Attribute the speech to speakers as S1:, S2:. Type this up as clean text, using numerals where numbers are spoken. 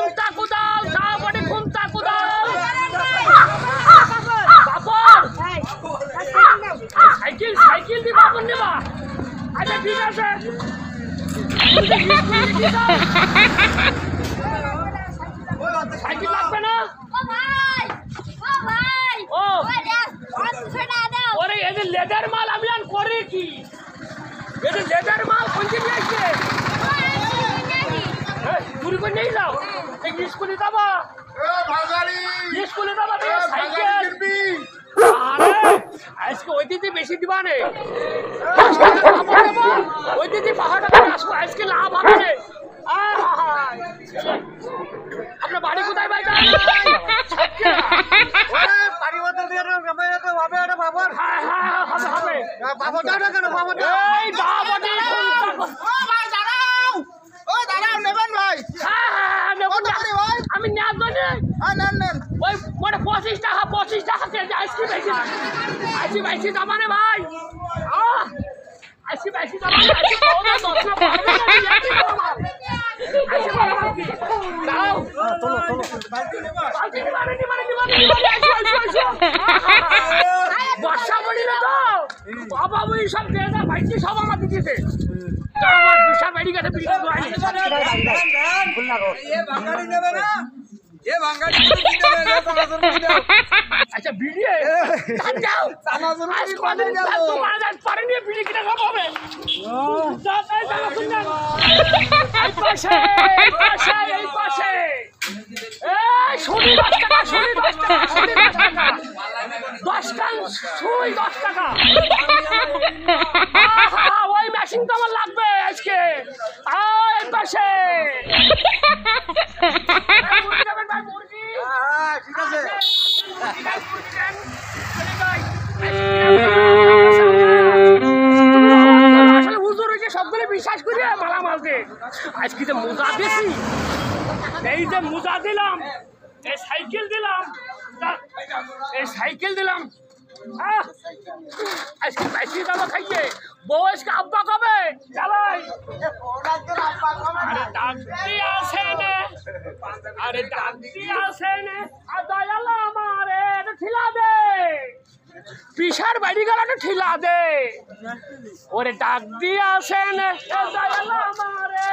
S1: খুমতা কুদাল তারপরে খুমতা কুদাল বাপর cycle cycle দিবা কোন দিবা আচ্ছা ঠিক আছে সাইকেল লাগবে না ও ওরে এই লেদার মাল আমি আন করে কি এই লেদার মাল কোন দিকে আসছে চুরি করে নিয়ে যাও এই স্কুলে যাবা স্কুলে যাবা সাইকেল আরে আজকে ওই দিদি বেশি দিবা নে ওই দিদি 5 টাকা আসবো আজকে লাভ হবে রে আপনার বাড়ি কোথায় ভাই
S2: বাড়ি বদল দিয়ে হবে এটা বাবার
S1: হ্যাঁ হ্যাঁ হবে হবে
S2: বাবা দাও না কেন বাবা দাও
S1: এই বাবাটি
S2: ও ভাই দাঁড়াও ও দাঁড়াও নেবেন ভাই
S1: হ্যাঁ হ্যাঁ নেব
S2: কত করে ভাই
S1: আমি নেব না
S2: নেন নেন
S1: ওই মানে 25 টাকা কেজি আইসক্রিম বেশি বেশি দাম রে ভাই আইসক্রিম বেশি দাম আইসক্রিম পাওয়া 10 না দাও
S2: চলো বালতি নেবা
S1: বালতি বর্ষা বলি না তো বাবা ওই সব দেনা ভাইটি সব আমার দিতেছে আমার বিশাল বেড়ি গেছে বিড়ি
S2: এ বাঙালি নেবে না এ বাঙালি নেবে না সানাজন দাও
S1: আচ্ছা বিড়ি যাও
S2: সানাজন
S1: আজ কোন
S2: দাও
S1: তোমার জান পারে নিয়ে বিড়ি কিনা সব হবে যা তাই যা শুন এই পাশে এই পাশে এই শুনি 10 টাকা শুনি 10 টাকা শুনি 10 টাকা 10 টাকা শুই 10 টাকা ওই মেশিন তো আমার লাগবে আজকে এই পাশে
S2: হ্যাঁ ঠিক আছে
S1: আসলে হুজুর ওই যে সবগুলো বিশ্বাস করি মালামাল দে আজকে যে মোজা দিয়েছি এই যে মোজা দিলাম এই সাইকেল দিলাম আজকে বেশি দাম খাইয়ে বউ আজকে আব্বা কবে চালাই আরে ডাক্তি আসে নে আর দয়াল আমারে এটা ঠিলা দে পিসার বাড়ি গেলাটা ঠিলা দে ওরে ডাক দিয়ে আসে নে দয়াল আমারে